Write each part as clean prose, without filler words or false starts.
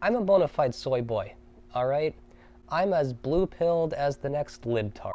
I'm a bona fide soy boy, alright? I'm as blue-pilled as the next libtard.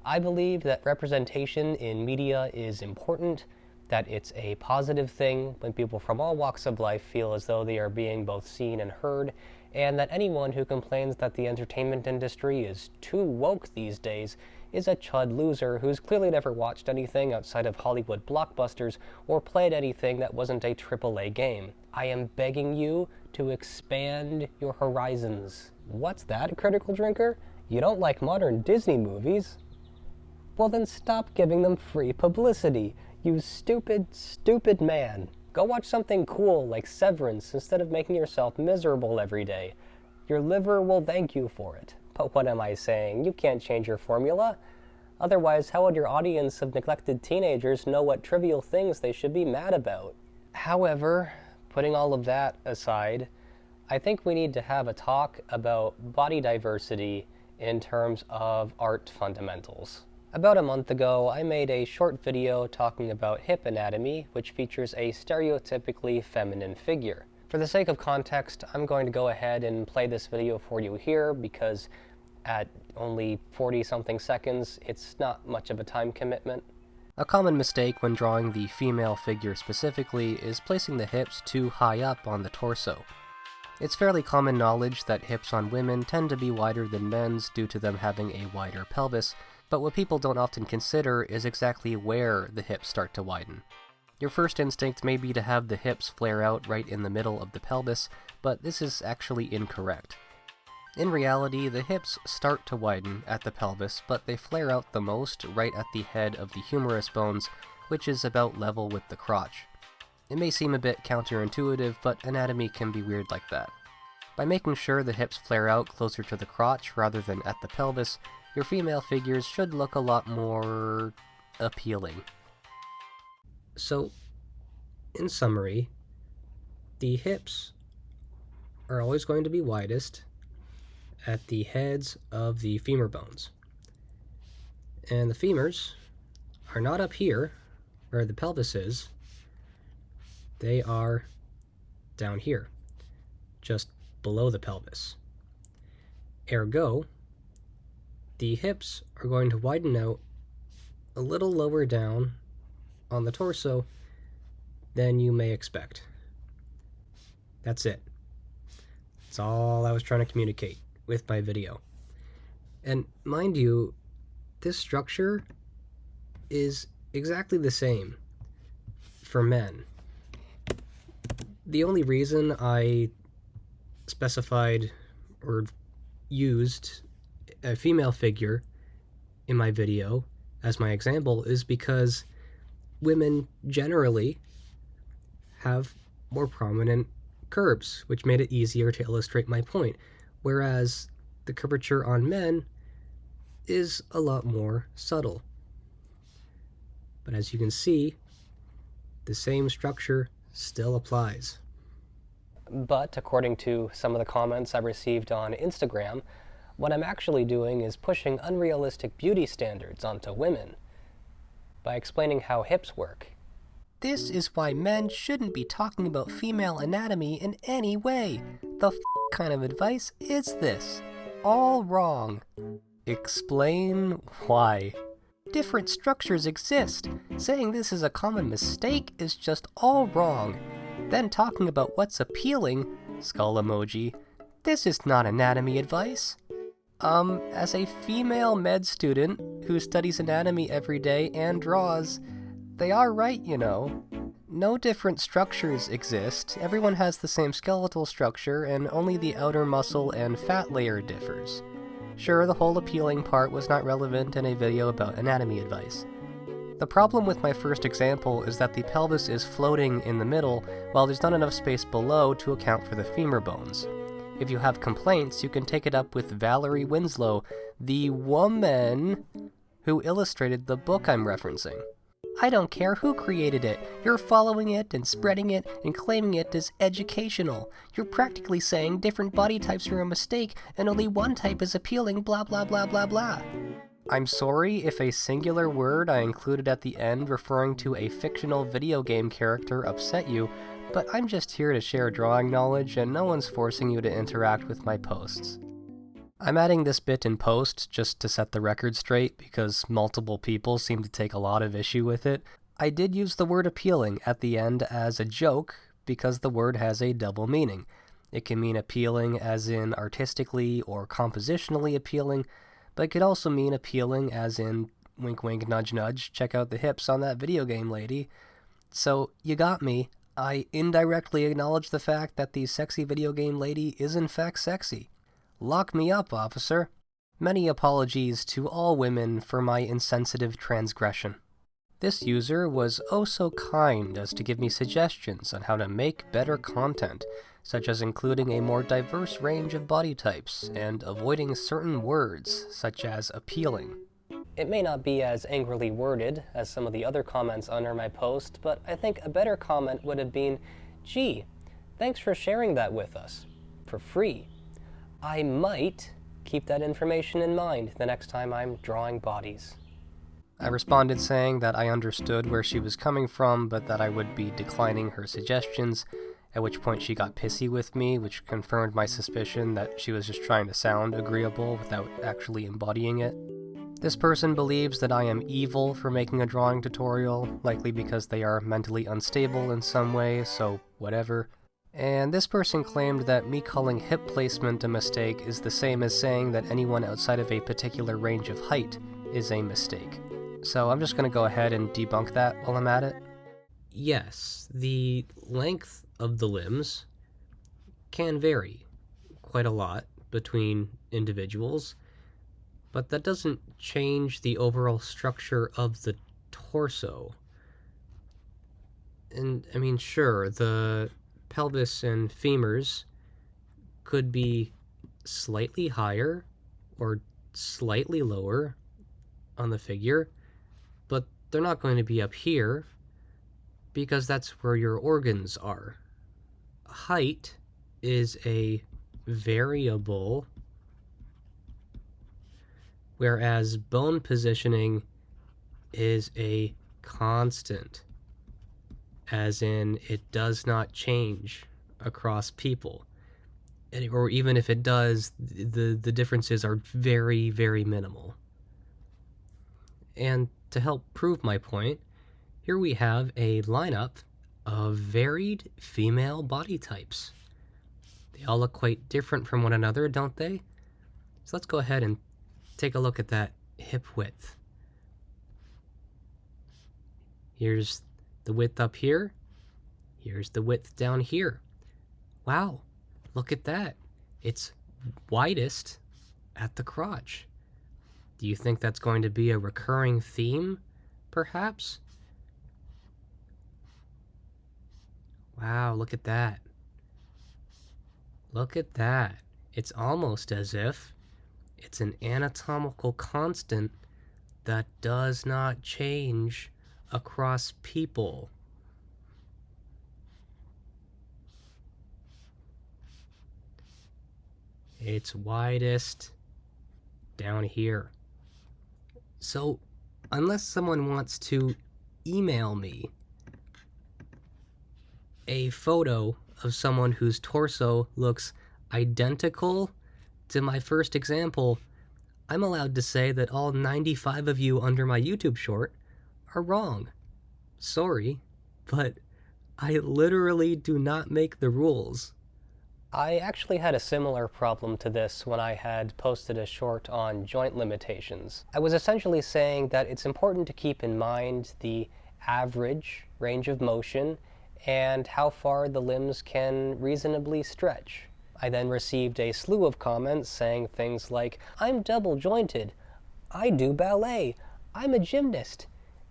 I believe that representation in media is important, that it's a positive thing when people from all walks of life feel as though they are being both seen and heard, and that anyone who complains that the entertainment industry is too woke these days is a chud loser who's clearly never watched anything outside of Hollywood blockbusters or played anything that wasn't a AAA game. I am begging you to expand your horizons. What's that, Critical Drinker? You don't like modern Disney movies? Well then stop giving them free publicity, you stupid, stupid man. Go watch something cool like Severance instead of making yourself miserable every day. Your liver will thank you for it. But what am I saying? You can't change your formula. Otherwise, how would your audience of neglected teenagers know what trivial things they should be mad about? However, putting all of that aside, I think we need to have a talk about body diversity in terms of art fundamentals. About a month ago, I made a short video talking about hip anatomy, which features a stereotypically feminine figure. For the sake of context, I'm going to go ahead and play this video for you here because at only 40-something seconds, it's not much of a time commitment. A common mistake when drawing the female figure specifically is placing the hips too high up on the torso. It's fairly common knowledge that hips on women tend to be wider than men's due to them having a wider pelvis, but what people don't often consider is exactly where the hips start to widen. Your first instinct may be to have the hips flare out right in the middle of the pelvis, but this is actually incorrect. In reality, the hips start to widen at the pelvis, but they flare out the most right at the head of the humerus bones, which is about level with the crotch. It may seem a bit counterintuitive, but anatomy can be weird like that. By making sure the hips flare out closer to the crotch rather than at the pelvis, your female figures should look a lot more appealing. So, in summary, the hips are always going to be widest at the heads of the femur bones. And the femurs are not up here, where the pelvis is. They are down here, just below the pelvis. Ergo, the hips are going to widen out a little lower down on the torso than you may expect. That's it. That's all I was trying to communicate with my video. And mind you, this structure is exactly the same for men. The only reason I specified or used a female figure in my video as my example is because women generally have more prominent curves, which made it easier to illustrate my point, whereas the curvature on men is a lot more subtle. But as you can see, the same structure still applies. But according to some of the comments I received on Instagram, what I'm actually doing is pushing unrealistic beauty standards onto women by explaining how hips work. This is why men shouldn't be talking about female anatomy in any way. The kind of advice is this? All wrong. Explain why. Different structures exist. Saying this is a common mistake is just all wrong. Then talking about what's appealing, skull emoji, this is not anatomy advice. As a female med student who studies anatomy every day and draws, they are right, you know. No different structures exist, everyone has the same skeletal structure, and only the outer muscle and fat layer differs. Sure, the whole appealing part was not relevant in a video about anatomy advice. The problem with my first example is that the pelvis is floating in the middle, while there's not enough space below to account for the femur bones. If you have complaints, you can take it up with Valerie Winslow, the woman who illustrated the book I'm referencing. I don't care who created it. You're following it and spreading it and claiming it as educational. You're practically saying different body types are a mistake and only one type is appealing, blah blah blah blah blah. I'm sorry if a singular word I included at the end referring to a fictional video game character upset you, but I'm just here to share drawing knowledge and no one's forcing you to interact with my posts. I'm adding this bit in post just to set the record straight because multiple people seem to take a lot of issue with it. I did use the word appealing at the end as a joke because the word has a double meaning. It can mean appealing as in artistically or compositionally appealing, but it could also mean appealing as in wink wink nudge nudge, check out the hips on that video game lady. So you got me. I indirectly acknowledge the fact that the sexy video game lady is in fact sexy. Lock me up, officer. Many apologies to all women for my insensitive transgression. This user was oh so kind as to give me suggestions on how to make better content, such as including a more diverse range of body types and avoiding certain words, such as appealing. It may not be as angrily worded as some of the other comments under my post, but I think a better comment would have been, gee, thanks for sharing that with us, for free. I might keep that information in mind the next time I'm drawing bodies. I responded saying that I understood where she was coming from, but that I would be declining her suggestions, at which point she got pissy with me, which confirmed my suspicion that she was just trying to sound agreeable without actually embodying it. This person believes that I am evil for making a drawing tutorial, likely because they are mentally unstable in some way, so whatever. And this person claimed that me calling hip placement a mistake is the same as saying that anyone outside of a particular range of height is a mistake. So I'm just going to go ahead and debunk that while I'm at it. Yes, the length of the limbs can vary quite a lot between individuals, but that doesn't change the overall structure of the torso. And, I mean, sure, the pelvis and femurs could be slightly higher or slightly lower on the figure, but they're not going to be up here because that's where your organs are. Height is a variable, whereas bone positioning is a constant, as in it does not change across people. Or even if it does, the differences are very, very minimal. And to help prove my point, here we have a lineup of varied female body types. They all look quite different from one another, don't they? So let's go ahead and take a look at that hip width. Here's the width up here. Here's the width down here. Wow, look at that. It's widest at the crotch. Do you think that's going to be a recurring theme, perhaps? Wow, look at that. Look at that. It's almost as if it's an anatomical constant that does not change across people. It's widest down here. So, unless someone wants to email me a photo of someone whose torso looks identical to my first example, I'm allowed to say that all 95 of you under my YouTube short are wrong. Sorry, but I literally do not make the rules. I actually had a similar problem to this when I had posted a short on joint limitations. I was essentially saying that it's important to keep in mind the average range of motion and how far the limbs can reasonably stretch. I then received a slew of comments saying things like, I'm double jointed, I do ballet, I'm a gymnast.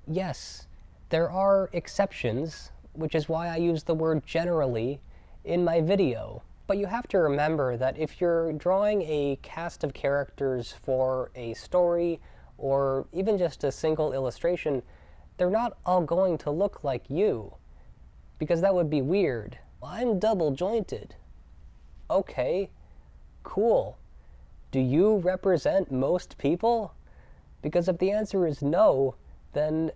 Yes, there are exceptions, which is why I use the word generally in my video. But you have to remember that if you're drawing a cast of characters for a story or even just a single illustration, they're not all going to look like you, because that would be weird. I'm double jointed. Okay, cool. Do you represent most people? Because if the answer is no, then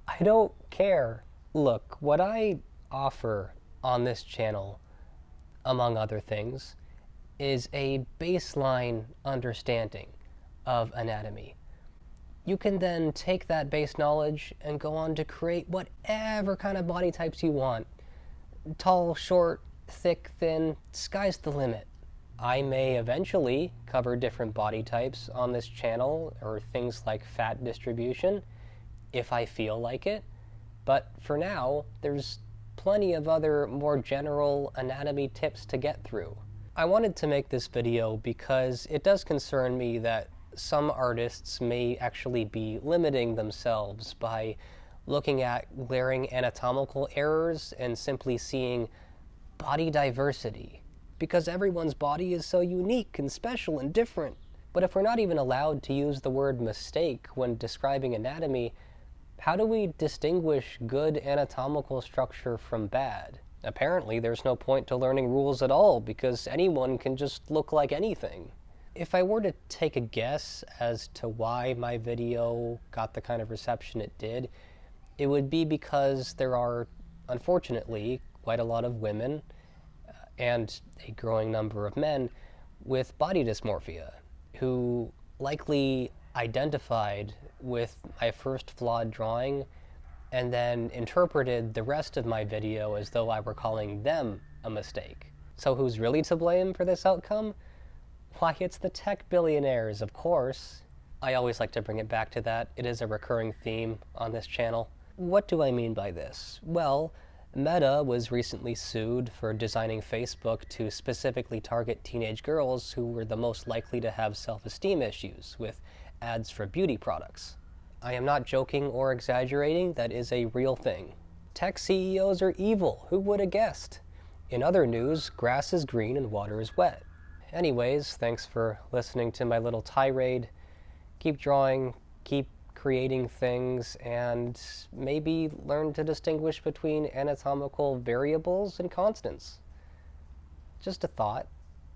I don't care. Look, what I offer on this channel, among other things, is a baseline understanding of anatomy. You can then take that base knowledge and go on to create whatever kind of body types you want. Tall, short, thick, thin, sky's the limit. I may eventually cover different body types on this channel, or things like fat distribution, if I feel like it. But for now, there's plenty of other more general anatomy tips to get through. I wanted to make this video because it does concern me that some artists may actually be limiting themselves by looking at glaring anatomical errors and simply seeing body diversity, because everyone's body is so unique and special and different. But if we're not even allowed to use the word mistake when describing anatomy, how do we distinguish good anatomical structure from bad? Apparently, there's no point to learning rules at all because anyone can just look like anything. If I were to take a guess as to why my video got the kind of reception it did, it would be because there are, unfortunately, quite a lot of women and a growing number of men with body dysmorphia who likely identified with my first flawed drawing and then interpreted the rest of my video as though I were calling them a mistake. So who's really to blame for this outcome? Why, it's the tech billionaires, of course. I always like to bring it back to that. It is a recurring theme on this channel. What do I mean by this? Well, Meta was recently sued for designing Facebook to specifically target teenage girls who were the most likely to have self-esteem issues with ads for beauty products. I am not joking or exaggerating, that is a real thing. Tech CEOs are evil, who would have guessed? In other news, grass is green and water is wet. Anyways, thanks for listening to my little tirade. Keep drawing, keep creating things, and maybe learn to distinguish between anatomical variables and constants. Just a thought.